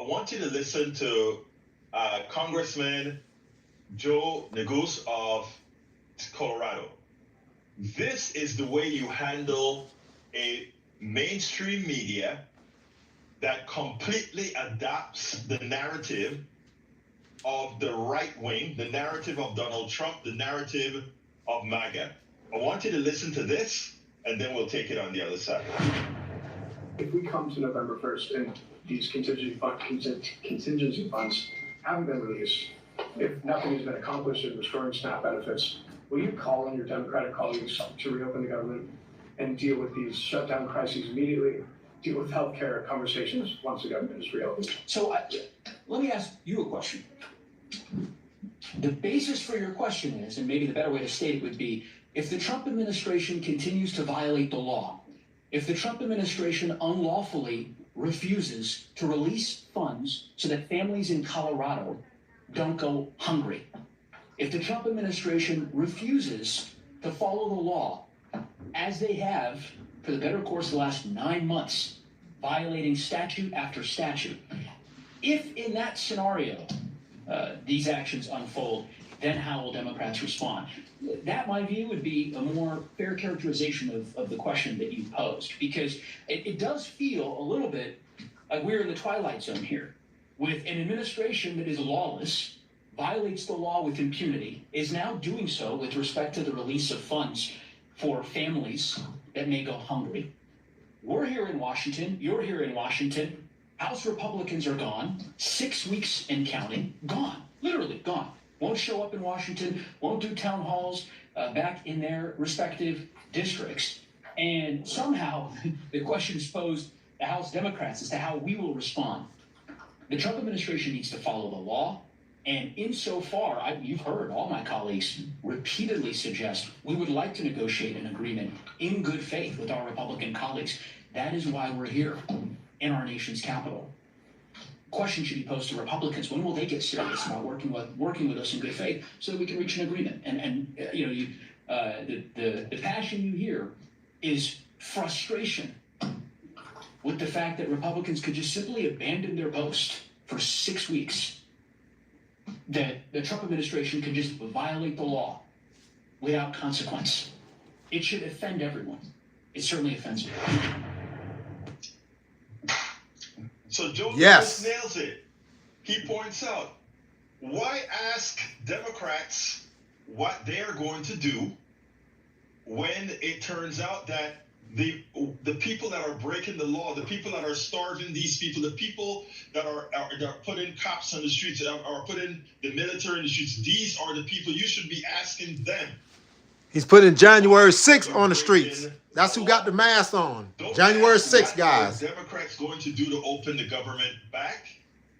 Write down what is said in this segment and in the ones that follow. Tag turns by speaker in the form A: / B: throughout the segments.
A: I want you to listen to Congressman Joe Neguse of Colorado. This is the way you handle a mainstream media that completely adopts the narrative of the right wing, the narrative of Donald Trump, the narrative of MAGA. I want you to listen to this, and then we'll take it on the other side.
B: If we come to November 1st and these contingency funds haven't been released, if nothing has been accomplished in restoring SNAP benefits, will you call on your Democratic colleagues to reopen the government and deal with these shutdown crises immediately, deal with healthcare conversations once the government is reopened?
C: So let me ask you a question. The basis for your question is, and maybe the better way to state it would be, if the Trump administration continues to violate the law, if the Trump administration unlawfully refuses to release funds so that families in Colorado don't go hungry, if the Trump administration refuses to follow the law, as they have for the better course of the last 9 months, violating statute after statute, if in that scenario these actions unfold, then how will Democrats respond? That, my view, would be a more fair characterization of the question that you posed, because it does feel a little bit like we're in the twilight zone here, with an administration that is lawless, violates the law with impunity, is now doing so with respect to the release of funds for families that may go hungry. We're here in Washington, you're here in Washington, House Republicans are gone, 6 weeks and counting, gone, literally gone. Won't show up in Washington, won't do town halls back in their respective districts. And somehow the question is posed to House Democrats as to how we will respond. The Trump administration needs to follow the law. And insofar, you've heard all my colleagues repeatedly suggest we would like to negotiate an agreement in good faith with our Republican colleagues. That is why we're here in our nation's capital. Question should be posed to Republicans: when will they get serious about working with us in good faith so that we can reach an agreement? And the passion you hear is frustration with the fact that Republicans could just simply abandon their post for 6 weeks, that the Trump administration can just violate the law without consequence. It should offend everyone. It certainly offends me.
A: So Joe
D: Yes.
A: nails it. He points out, why ask Democrats what they are going to do when it turns out that the people that are breaking the law, the people that are starving these people, the people that are putting cops on the streets, are putting the military in the streets, these are the people you should be asking them.
D: He's putting January 6th on the streets. That's who got the mask on. January 6th, guys.
A: What are Democrats going to do to open the government back?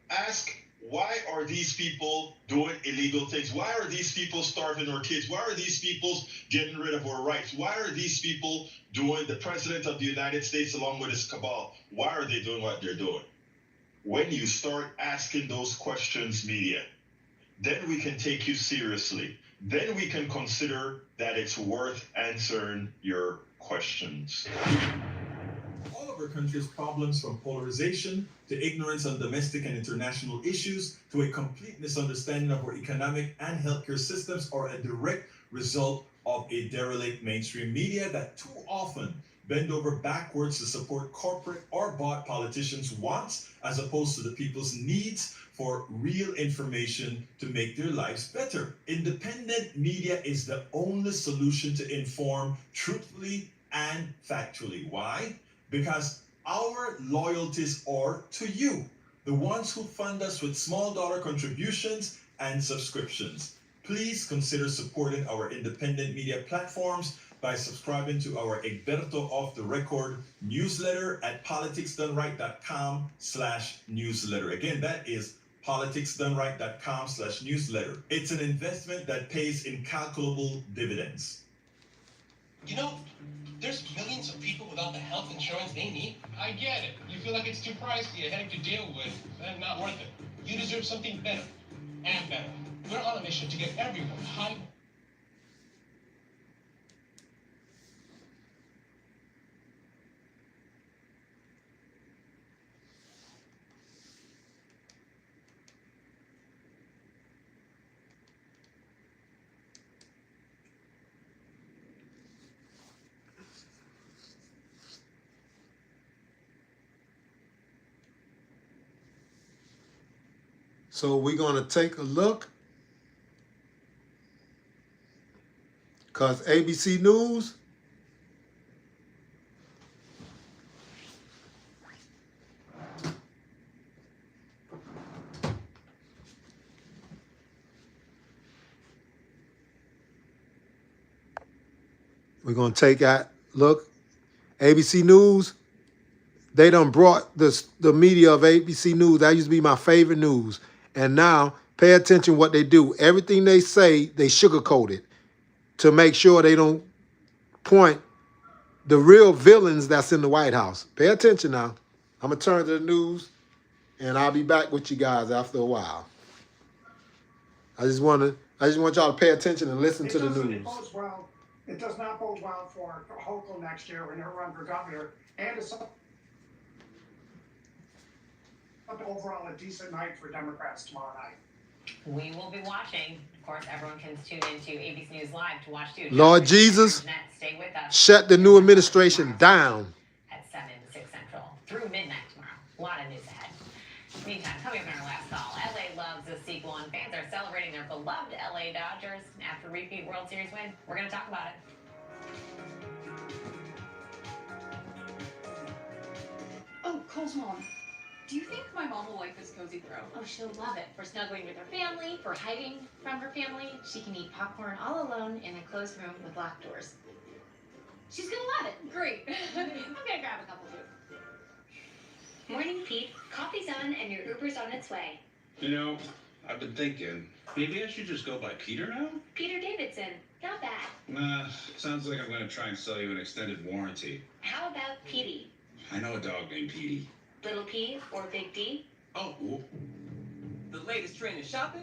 A: Ask, why are these people doing illegal things? Why are these people starving our kids? Why are these people getting rid of our rights? Why are these people doing, the president of the United States along with his cabal, why are they doing what they're doing? When you start asking those questions, media, then we can take you seriously. Then we can consider that it's worth answering your questions.
E: All of our country's problems, from polarization to ignorance on domestic and international issues to a complete misunderstanding of our economic and healthcare systems, are a direct result of a derelict mainstream media that too often bend over backwards to support corporate or bought politicians' wants as opposed to the people's needs for real information to make their lives better. Independent media is the only solution to inform truthfully and factually. Why? Because our loyalties are to you, the ones who fund us with small dollar contributions and subscriptions. Please consider supporting our independent media platforms by subscribing to our Egberto Off the Record newsletter at politicsdoneright.com/newsletter. Again, that is politicsdoneright.com/newsletter. It's an investment that pays incalculable dividends.
F: You know, there's millions of people without the health insurance they need. I get it. You feel like it's too pricey, a headache to deal with, and not worth it. You deserve something better and better. We're on a mission to get everyone high.
D: So we're going to take a look. Because ABC News, we're going to take a look. ABC News, they done brought the media of ABC News. That used to be my favorite news. And now, pay attention what they do. Everything they say, they sugarcoat it to make sure they don't point the real villains that's in the White House. Pay attention now. I'm going to turn to the news, and I'll be back with you guys after a while. I just want y'all to pay attention and listen to the news.
B: It does not bode well for Hochul next year when he'll run for governor. And it's overall a decent night for Democrats tomorrow night.
G: We will be watching. Of course, everyone can tune into ABC News Live to watch too.
D: Lord Jesus,
G: stay with us.
D: Shut the new administration down.
G: At 7 to 6 Central through midnight tomorrow. A lot of news ahead. Meantime, coming up in our last call, LA loves a sequel, and fans are celebrating their beloved LA Dodgers after repeat World Series win. We're going to talk about it.
H: Oh, Cole's mom. Do you think my mom will like this cozy throw?
I: Oh, she'll love it. For snuggling with her family, for hiding from her family. She can eat popcorn all alone in a closed room with locked doors. She's gonna love it.
H: Great.
I: I'm gonna grab a couple too. Morning, Pete. Coffee's on and your Uber's on its way.
J: You know, I've been thinking, maybe I should just go by Peter now?
I: Peter Davidson. Not bad.
J: Nah, sounds like I'm going to try and sell you an extended warranty.
I: How about Petey?
J: I know a dog named Petey.
I: Little P or Big D?
J: Oh,
F: The latest trend in shopping?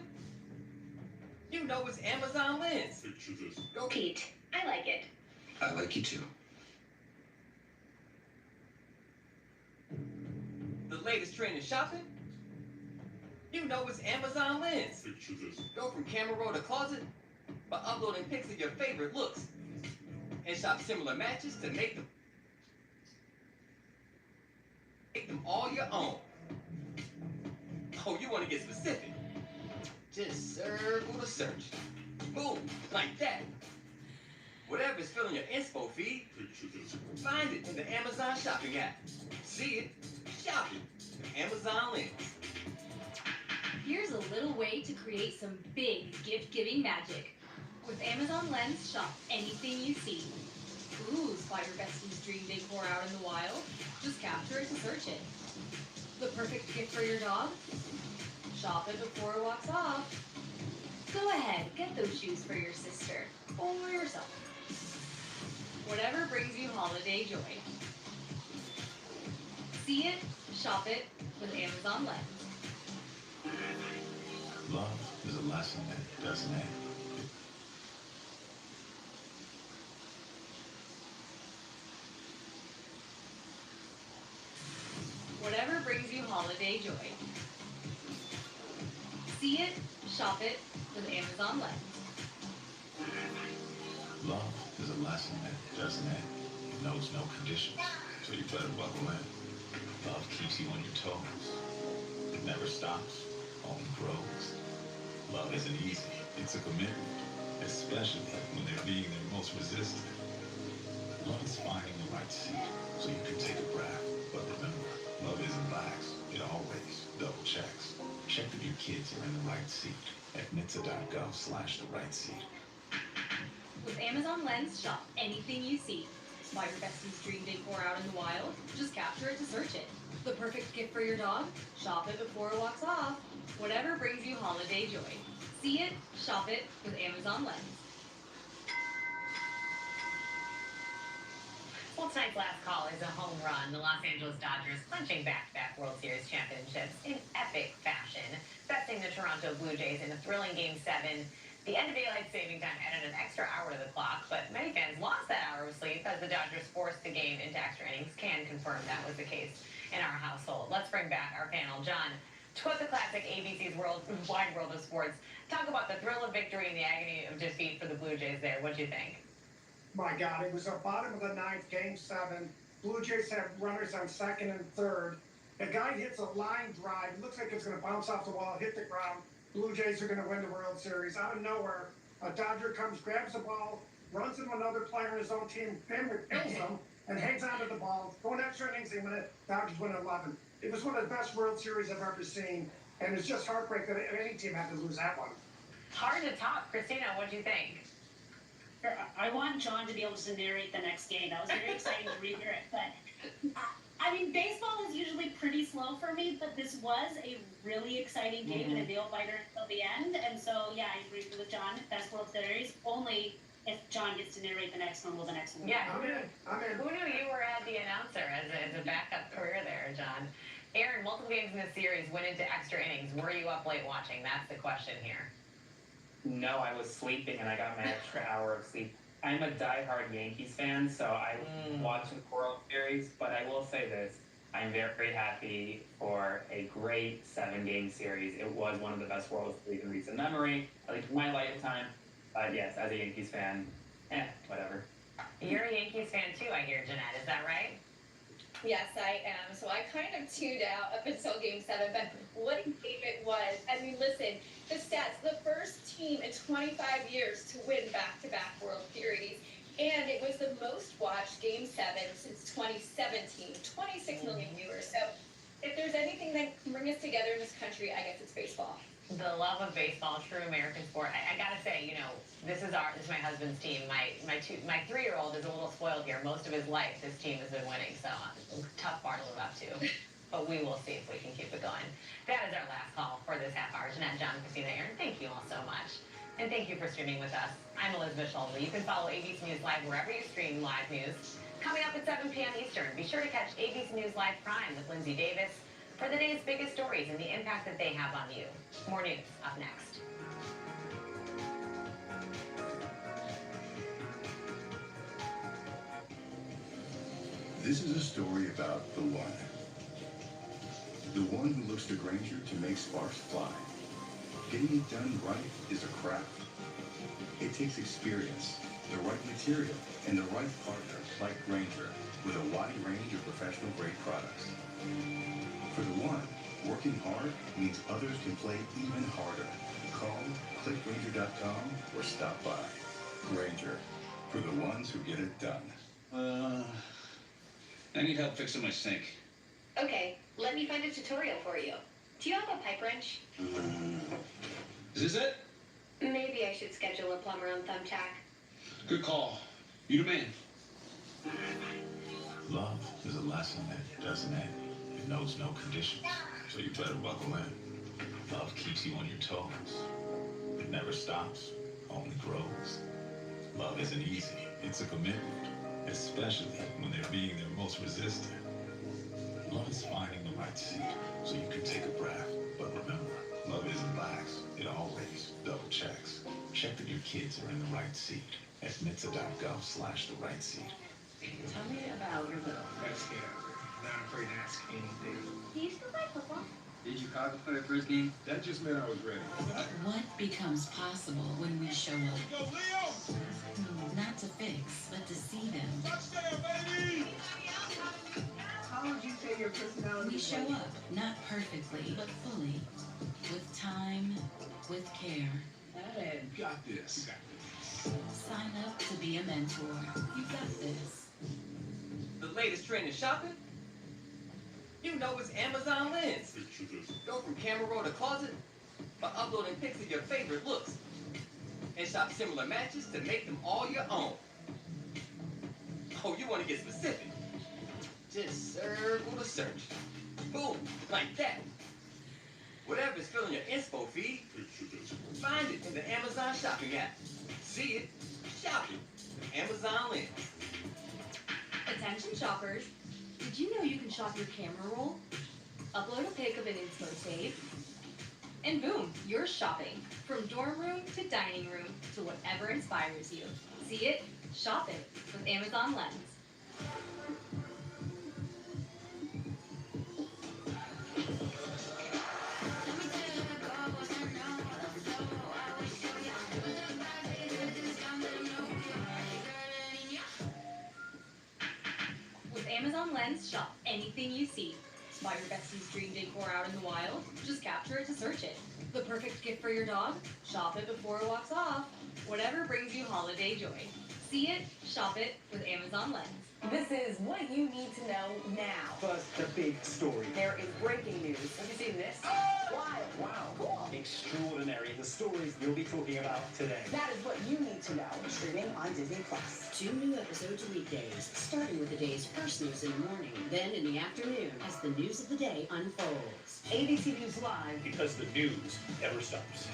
F: You know it's Amazon Lens.
I: Go Pete. I like it.
J: I like you too.
F: The latest trend in shopping? You know it's Amazon Lens. Go from camera roll to closet by uploading pics of your favorite looks. And shop similar matches to make them all your own. Oh, you want to get specific? Just circle the search. Boom, like that. Whatever's filling your inspo feed, find it in the Amazon shopping app. See it, shop it. Amazon Lens.
H: Here's a little way to create some big gift-giving magic. With Amazon Lens, shop anything you see. Ooh, Spider Bestie's dream decor out in the wild? Just capture it to search it. The perfect gift for your dog? Shop it before it walks off. Go ahead, get those shoes for your sister or yourself. Whatever brings you holiday joy. See it, shop it with Amazon Lens.
J: Love is a lesson that doesn't end.
H: Whatever brings you holiday joy. See it, shop it with Amazon Lens.
J: Love is a lesson that doesn't end. It knows no conditions, so you better buckle in. Love keeps you on your toes. It never stops, only grows. Love isn't easy. It's a commitment, especially when they're being their most resistant. Love is finding the right seat so you can take a breath. But remember, love isn't lax. It always double checks. Check that your kids are in the right seat at NHTSA.gov/the right seat.
H: With Amazon Lens, shop anything you see. Spider Bestie's dream decor out in the wild? Just capture it to search it. The perfect gift for your dog? Shop it before it walks off. Whatever brings you holiday joy. See it, shop it with Amazon Lens.
G: Well, tonight's last call is a home run. The Los Angeles Dodgers clinching back-to-back World Series championships in epic fashion, besting the Toronto Blue Jays in a thrilling Game 7. The end of daylight saving time added an extra hour to the clock, but many fans lost that hour of sleep as the Dodgers forced the game into extra innings. Can confirm that was the case in our household. Let's bring back our panel. John, twas the classic ABC's wide world of sports. Talk about the thrill of victory and the agony of defeat for the Blue Jays there. What'd you think?
B: My God, it was the bottom of the ninth, Game 7. Blue Jays had runners on second and third. The guy hits a line drive. It looks like it's going to bounce off the wall, hit the ground. Blue Jays are going to win the World Series. Out of nowhere, a Dodger comes, grabs the ball, runs into another player in his own team, kills him, and hangs onto the ball. Going extra innings, they win it. Dodgers win 11. It was one of the best World Series I've ever seen, and it's just heartbreaking that any team had to lose that one.
G: Hard to top. Christina, what do you think?
K: I want John to be able to narrate the next game. That was very exciting to rehear it. But I mean, baseball is usually pretty slow for me, but this was a really exciting game and a nail biter until the end. And so, yeah, I agree with John. Best World Series. Only if John gets to narrate the next one, will the next one.
G: Yeah,
B: I'm in.
G: who knew you were the announcer as a backup career there, John? Aaron, multiple games in this series went into extra innings. Were you up late watching? That's the question here.
L: No, I was sleeping and I got my extra hour of sleep. I'm a diehard Yankees fan, so I watch the World Series, but I will say this. I'm very happy for a great 7-game series. It was one of the best World Series in recent memory, at least in my lifetime. Yes, as a Yankees fan, whatever.
G: You're a Yankees fan too, I hear, Jeanette. Is that right?
M: Yes, I am. So I kind of tuned out up until Game 7, but what a game it was. I mean, listen, the stats, the first team in 25 years to win back-to-back World Series, and it was the most watched Game 7 since 2017, 26 million viewers. So if there's anything that can bring us together in this country, I guess it's baseball.
G: The love of baseball, true American sport. I gotta say, you know, this is my husband's team. My 3-year-old is a little spoiled here. Most of his life, this team has been winning, so tough bar to live up to. But we will see if we can keep it going. That is our last call for this half hour. Jeanette, John, Christina, Aaron, thank you all so much. And thank you for streaming with us. I'm Elizabeth Schulze. You can follow ABC News Live wherever you stream live news. Coming up at 7 p.m. Eastern, be sure to catch ABC News Live Prime with Lindsay Davis for the day's biggest stories and the impact that they have on you. More news up next.
N: This is a story about the one. The one who looks to Granger to make sparks fly. Getting it done right is a craft. It takes experience, the right material, and the right partner like Granger with a wide range of professional-grade products. For the one, working hard means others can play even harder. Call, click Granger.com, or stop by. Granger, for the ones who get it done.
O: I need help fixing my sink.
I: Okay, let me find a tutorial for you. Do you have a pipe wrench?
O: Is this it?
I: Maybe I should schedule a plumber on Thumbtack.
O: Good call. You the man.
J: Love is a lesson that doesn't end. It knows no conditions, so you better buckle in. Love keeps you on your toes. It never stops, only grows. Love isn't easy. It's a commitment, especially when they're being their most resistant. Love is finding the right seat so you can take a breath. But remember, love isn't lax. It always double checks. Check that your kids are in the right seat at NHTSA.gov/the right seat.
P: Tell me about your little Reddick. Not afraid to ask anything.
I: Do you still play football?
P: Did you play for his game? That just meant I was ready.
Q: What becomes possible when we show up?
A: Go, Leo!
Q: Not to fix, but to see them.
A: Touchdown, baby!
P: How would you say your personality?
Q: We show up, not perfectly, but fully. With time, with care.
P: Hey, you got this. You got this.
Q: Sign up to be a mentor. You got this.
R: The latest trend in shopping? You know it's Amazon Lens. Go from camera roll to closet by uploading pics of your favorite looks. And shop similar matches to make them all your own. Oh, you want to get specific? Just circle the search. Boom, like that. Whatever's filling your inspo feed, find it in the Amazon shopping app. See it, shop it. Amazon Lens.
H: Attention shoppers, did you know you can shop your camera roll? Upload a pic of an inspo save, and boom, you're shopping. From dorm room to dining room to whatever inspires you. See it, shop it with Amazon Lens. With Amazon Lens, shop anything you see. Spy your bestie's dream decor out in the wild? Just capture it to search it. The perfect gift for your dog? Shop it before it walks off. Whatever brings you holiday joy. See it, shop it with Amazon Lens.
S: This is what you need to know now.
T: First, the big story.
S: There is breaking news. Have you seen this? Wild.
T: Wow.
S: Cool.
T: Extraordinary. The stories you'll be talking about today.
S: That is what you need to know. Streaming on Disney+.
U: 2 new episodes weekdays, starting with the day's first news in the morning, then in the afternoon as the news of the day unfolds.
S: ABC News Live.
T: Because the news never stops.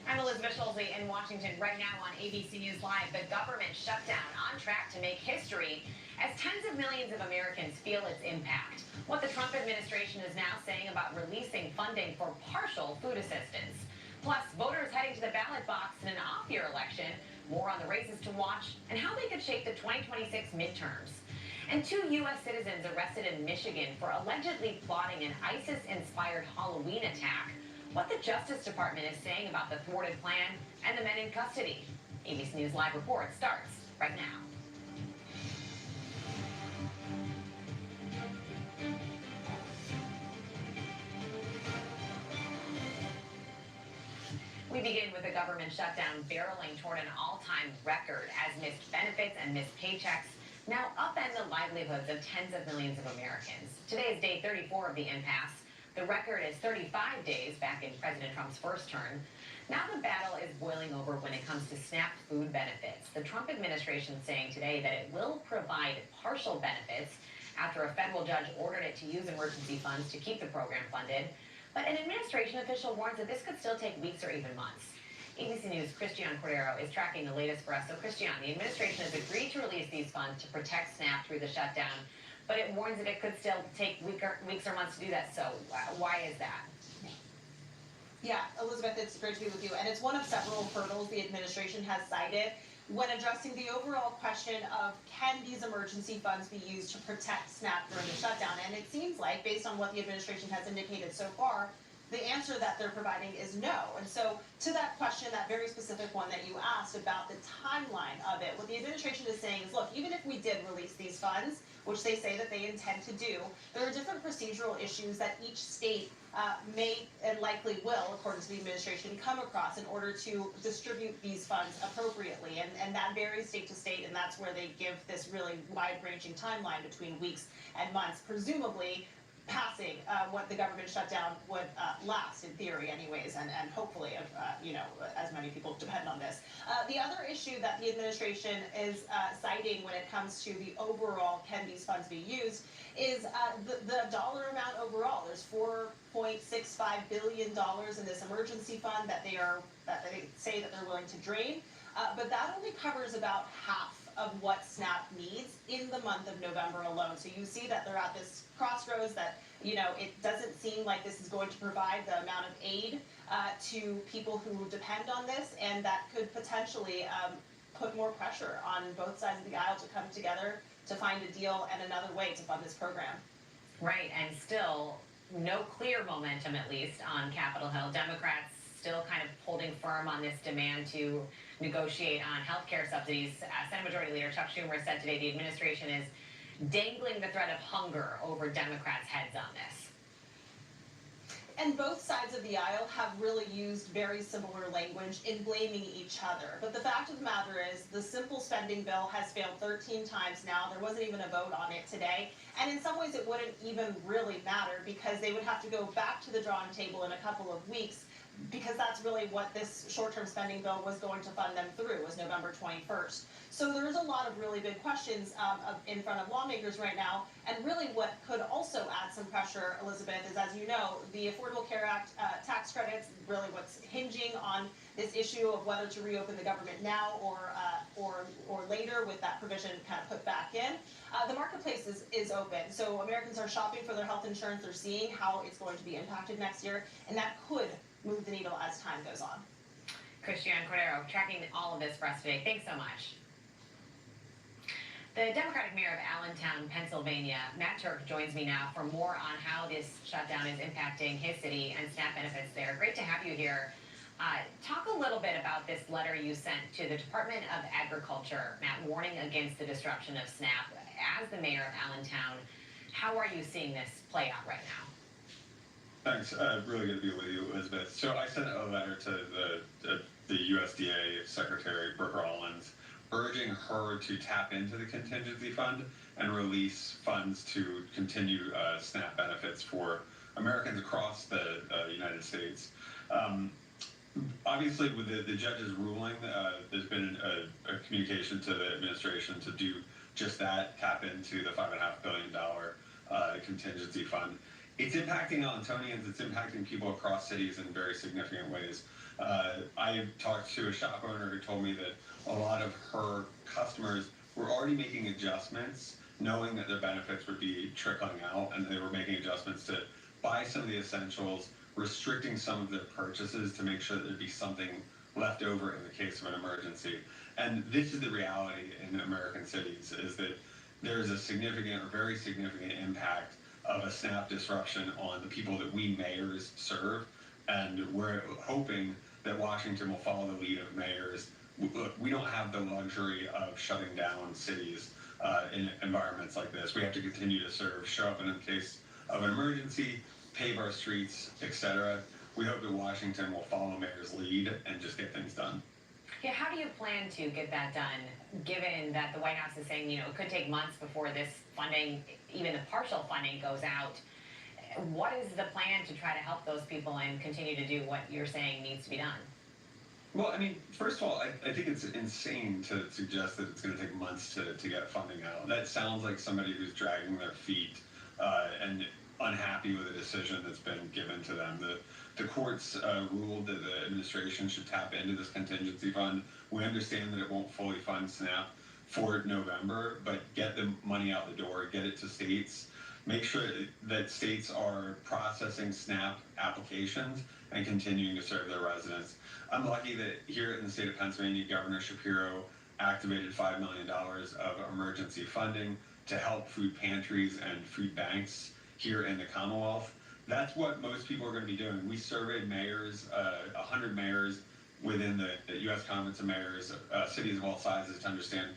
G: I'm Elizabeth Schulze in Washington right now on ABC News Live. The government shutdown on track to make history as tens of millions of Americans feel its impact. What the Trump administration is now saying about releasing funding for partial food assistance. Plus, voters heading to the ballot box in an off-year election. More on the races to watch and how they could shape the 2026 midterms. And 2 U.S. citizens arrested in Michigan for allegedly plotting an ISIS-inspired Halloween attack. What the Justice Department is saying about the thwarted plan and the men in custody. ABC News Live report starts right now. We begin with the government shutdown barreling toward an all-time record as missed benefits and missed paychecks now upend the livelihoods of tens of millions of Americans. Today is day 34 of the impasse. The record is 35 days back in President Trump's first term. Now the battle is boiling over when it comes to SNAP food benefits. The Trump administration saying today that it will provide partial benefits after a federal judge ordered it to use emergency funds to keep the program funded. But an administration official warns that this could still take weeks or even months. ABC News' Christian Cordero is tracking the latest for us. So Christian, the administration has agreed to release these funds to protect SNAP through the shutdown, but it warns that it could still take weeks or months to do that. So why is that?
V: Yeah, Elizabeth, it's great to be with you. And it's one of several hurdles the administration has cited when addressing the overall question of can these emergency funds be used to protect SNAP during the shutdown? And it seems like, based on what the administration has indicated so far, the answer that they're providing is no. And so to that question, that very specific one that you asked about the timeline of it, what the administration is saying is, look, even if we did release these funds, which they say that they intend to do, there are different procedural issues that each state may and likely will, according to the administration, come across in order to distribute these funds appropriately. And that varies state to state, and that's where they give this really wide-ranging timeline between weeks and months, presumably passing what the government shutdown would last, in theory anyways, and hopefully, as many people depend on this. The other issue that the administration is citing when it comes to the overall can these funds be used is the dollar amount overall. There's $4.65 billion in this emergency fund that they say that they're willing to drain, but that only covers about half of what SNAP needs in the month of November alone. So you see that they're at this crossroads that, it doesn't seem like this is going to provide the amount of aid to people who depend on this, and that could potentially put more pressure on both sides of the aisle to come together to find a deal and another way to fund this program.
G: Right, and still no clear momentum, at least, on Capitol Hill. Democrats still kind of holding firm on this demand to negotiate on health care subsidies. Senate Majority Leader Chuck Schumer said today the administration is dangling the threat of hunger over Democrats' heads on this.
V: And both sides of the aisle have really used very similar language in blaming each other. But the fact of the matter is the simple spending bill has failed 13 times now. There wasn't even a vote on it today. And in some ways it wouldn't even really matter because they would have to go back to the drawing table in a couple of weeks, because that's really what this short-term spending bill was going to fund them through, was November 21st. So there's a lot of really big questions in front of lawmakers right now. And really what could also add some pressure, Elizabeth, is, as you know, the Affordable Care Act tax credits, really what's hinging on this issue of whether to reopen the government now or later, with that provision kind of put back in. The marketplace is open. So Americans are shopping for their health insurance. They're seeing how it's going to be impacted next year. And that could move the needle as time goes on.
G: Christian Cordero tracking all of this for us today. Thanks so much. The Democratic mayor of Allentown, Pennsylvania, Matt Turk, joins me now for more on how this shutdown is impacting his city and SNAP benefits there. Great to have you here. Talk a little bit about this letter you sent to the Department of Agriculture, Matt, warning against the disruption of SNAP. as the mayor of Allentown, how are you seeing this play out right now?
C: Thanks. Really good to be with you, Elizabeth. So I sent a letter to the USDA Secretary, Brooke Rollins, urging her to tap into the contingency fund and release funds to continue SNAP benefits for Americans across the United States. Obviously, with the judge's ruling, there's been a communication to the administration to do just that, tap into the $5.5 billion contingency fund. It's impacting Allentonians, it's impacting people across cities in very significant ways. I talked to a shop owner who told me that a lot of her customers were already making adjustments, knowing that their benefits would be trickling out, and they were making adjustments to buy some of the essentials, restricting some of their purchases to make sure that there'd be something left over in the case of an emergency. And this is the reality in American cities, is that there's a significant or very significant impact of a SNAP disruption on the people that we mayors serve. And we're hoping that Washington will follow the lead of mayors. Look, we don't have the luxury of shutting down cities in environments like this. We have to continue to serve, show up in the case of an emergency, pave our streets, etc. We hope that Washington will follow mayor's lead and just get things done.
G: Yeah, how do you plan to get that done, given that the White House is saying, it could take months before this funding, even the partial funding, goes out? What is the plan to try to help those people and continue to do what you're saying needs to be done?
C: Well, I mean, first of all, I think it's insane to suggest that it's going to take months to get funding out. That sounds like somebody who's dragging their feet and unhappy with a decision that's been given to them. The courts ruled that the administration should tap into this contingency fund. We understand that it won't fully fund SNAP for November, but get the money out the door, get it to states. Make sure that states are processing SNAP applications and continuing to serve their residents. I'm lucky that here in the state of Pennsylvania, Governor Shapiro activated $5 million of emergency funding to help food pantries and food banks here in the Commonwealth. That's what most people are going to be doing. We surveyed mayors, 100 mayors within the U.S. Conference of Mayors, cities of all sizes, to understand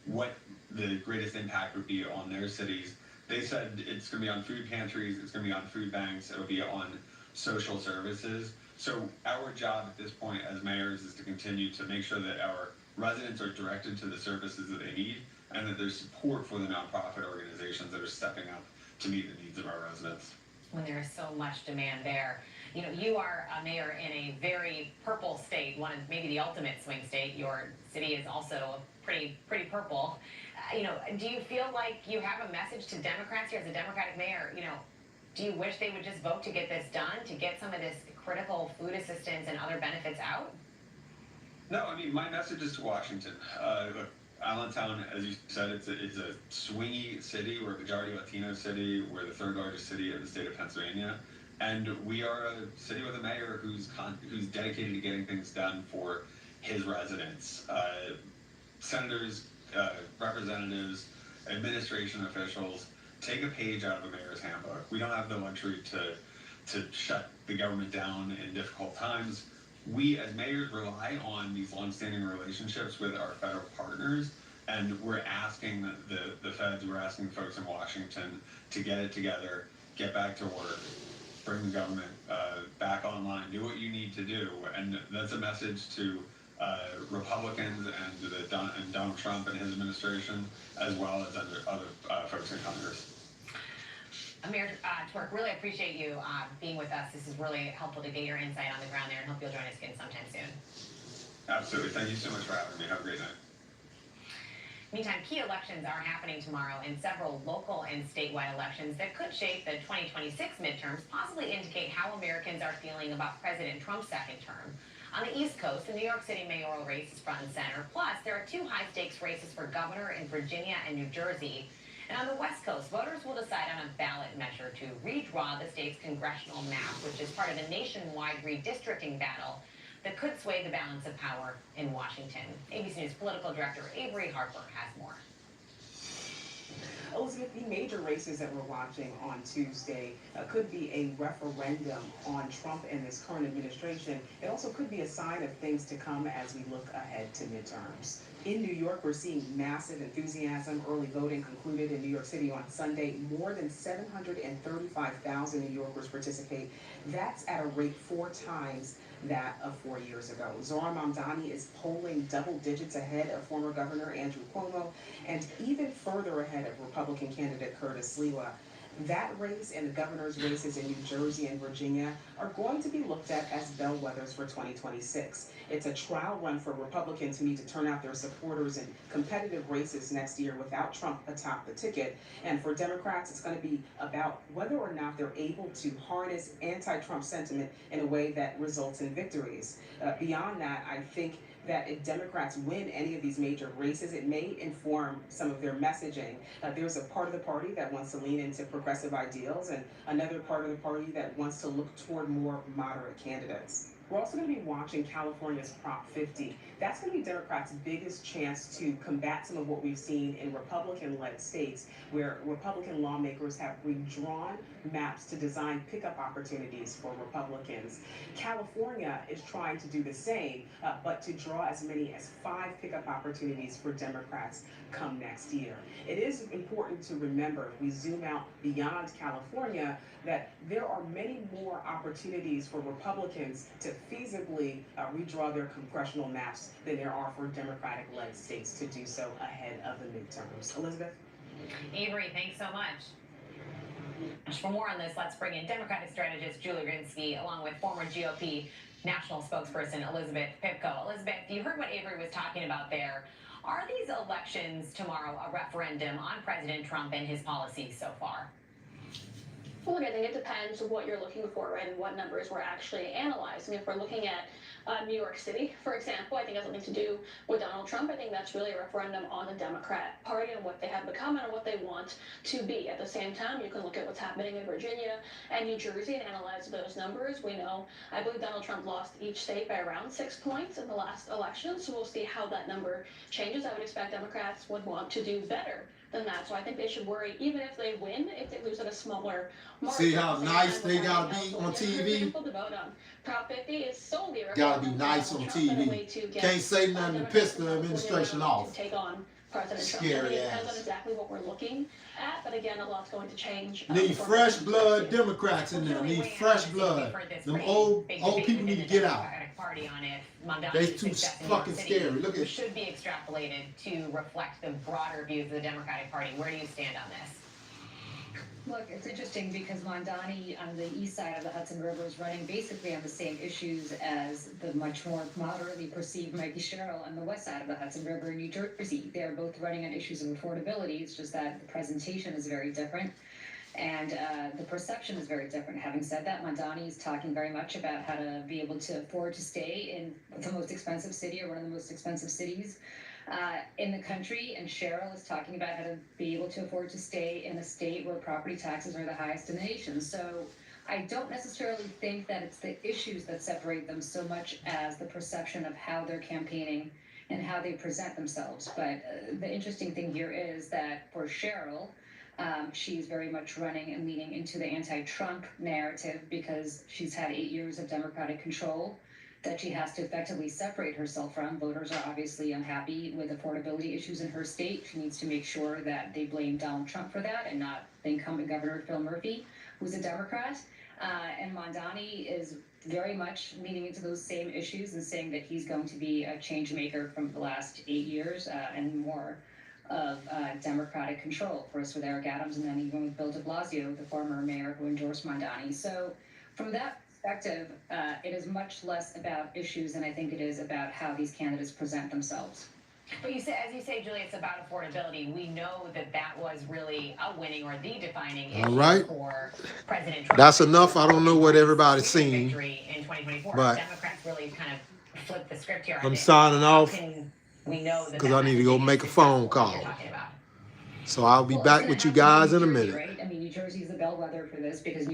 C: what the greatest impact would be on their cities. They said it's going to be on food pantries, it's going to be on food banks, it'll be on social services. So our job at this point as mayors is to continue to make sure that our residents are directed to the services that they need, and that there's support for the nonprofit organizations that are stepping up to meet the needs of our residents.
G: When there is so much demand there. You are a mayor in a very purple state, one of maybe the ultimate swing state. Your city is also pretty purple. Do you feel like you have a message to Democrats here as a Democratic mayor? Do you wish they would just vote to get this done, to get some of this critical food assistance and other benefits out?
C: No, I mean, my message is to Washington. Look, Allentown, as you said, it's a swingy city. We're a majority Latino city. We're the third largest city in the state of Pennsylvania. And we are a city with a mayor who's dedicated to getting things done for his residents. Senators, representatives, administration officials, take a page out of a mayor's handbook. We don't have the luxury to shut the government down in difficult times. We as mayors rely on these longstanding relationships with our federal partners, and we're asking the feds, we're asking folks in Washington to get it together, get back to work, bring the government back online, do what you need to do. And that's a message to Republicans and Donald Trump and his administration, as well as other folks in Congress.
G: Mayor Twerk, really appreciate you being with us. This is really helpful to get your insight on the ground there, and hope you'll join us again sometime soon.
C: Absolutely. Thank you so much for having me. Have a great night.
G: Meantime, key elections are happening tomorrow, and several local and statewide elections that could shape the 2026 midterms, possibly indicate how Americans are feeling about President Trump's second term. On the East Coast, the New York City mayoral race is front and center. Plus, there are two high-stakes races for governor in Virginia and New Jersey. And on the West Coast, voters will decide on a ballot measure to redraw the state's congressional map, which is part of a nationwide redistricting battle that could sway the balance of power in Washington. ABC News political director Avery Harper has more.
E: Elizabeth, the major races that we're watching on Tuesday could be a referendum on Trump and this current administration. It also could be a sign of things to come as we look ahead to midterms. In New York, we're seeing massive enthusiasm. Early voting concluded in New York City on Sunday. More than 735,000 New Yorkers participate. That's at a rate 4 times that of 4 years ago. Zohran Mamdani is polling double digits ahead of former Governor Andrew Cuomo and even further ahead of Republican candidate Curtis Sliwa. That race and the governor's races in New Jersey and Virginia are going to be looked at as bellwethers for 2026. It's a trial run for Republicans who need to turn out their supporters in competitive races next year without Trump atop the ticket. And for Democrats, it's going to be about whether or not they're able to harness anti-Trump sentiment in a way that results in victories. Beyond that, I think that if Democrats win any of these major races, it may inform some of their messaging. There's a part of the party that wants to lean into progressive ideals and another part of the party that wants to look toward more moderate candidates. We're also going to be watching California's Prop 50. That's going to be Democrats' biggest chance to combat some of what we've seen in Republican-led states, where Republican lawmakers have redrawn maps to design pickup opportunities for Republicans. California is trying to do the same, but to draw as many as 5 pickup opportunities for Democrats come next year. It is important to remember, if we zoom out beyond California, that there are many more opportunities for Republicans to feasibly redraw their congressional maps than there are for Democratic-led states to do so ahead of the midterms. Elizabeth?
G: Avery, thanks so much. For more on this, let's bring in Democratic strategist Julie Rinsky, along with former GOP national spokesperson Elizabeth Pipko. Elizabeth, you heard what Avery was talking about there. Are these elections tomorrow a referendum on President Trump and his policies so far?
D: Well, look, I think it depends on what you're looking for, right, and what numbers were actually analyzed. I mean, if we're looking at New York City, for example, I think it has something to do with Donald Trump. I think that's really a referendum on the Democrat Party and what they have become and what they want to be. At the same time, you can look at what's happening in Virginia and New Jersey and analyze those numbers. We know, I believe Donald Trump lost each state by around 6 points in the last election, so we'll see how that number changes. I would expect Democrats would want to do better than that, so I think they should worry, even if they win, if they lose at a smaller margin.
F: See how nice they gotta be on TV?
D: The vote on Prop 50 is solely a
F: gotta be nice on TV. Can't say nothing to piss the administration off.
D: Take on President Trump.
F: Scary
D: It depends
F: ass.
D: on exactly what we're looking at, but again, a lot's going to change.
F: Need fresh blood Democrats in there. Need fresh blood. Them old people need to get out.
G: Party on it.
F: They're too fucking scary. Look at.
G: Should be extrapolated to reflect the broader views of the Democratic Party. Where do you stand on this?
W: Look, it's interesting because Mamdani on the east side of the Hudson River is running basically on the same issues as the much more moderately perceived Mikey Sherrill on the west side of the Hudson River in New Jersey. They're both running on issues of affordability. It's just that the presentation is very different. And the perception is very different. Having said that, Mamdani is talking very much about how to be able to afford to stay in the most expensive city or one of the most expensive cities in the country. And Cheryl is talking about how to be able to afford to stay in a state where property taxes are the highest in the nation. So I don't necessarily think that it's the issues that separate them so much as the perception of how they're campaigning and how they present themselves. But the interesting thing here is that for Cheryl, she's very much running and leaning into the anti-Trump narrative because she's had 8 years of Democratic control that she has to effectively separate herself from. Voters are obviously unhappy with affordability issues in her state. She needs to make sure that they blame Donald Trump for that and not the incumbent Governor Phil Murphy, who's a Democrat. And Mamdani is very much leaning into those same issues and saying that he's going to be a change maker from the last 8 years and more of Democratic control, first with Eric Adams and then even with Bill de Blasio, the former mayor who endorsed Mamdani. So from that perspective, it is much less about issues than I think it is about how these candidates present themselves.
G: But you say, as you say, Julie, it's about affordability. We know that that was really a winning or the defining issue for President Trump.
F: That's enough. I don't know what everybody's seen.
G: Victory in 2024.
F: But
G: Democrats really kind of flipped the script here.
F: I'm signing off
G: We know
F: because I need to go make a phone call. So I'll be back with you guys in a minute.
W: Right? I mean, New Jersey is the bellwether for this because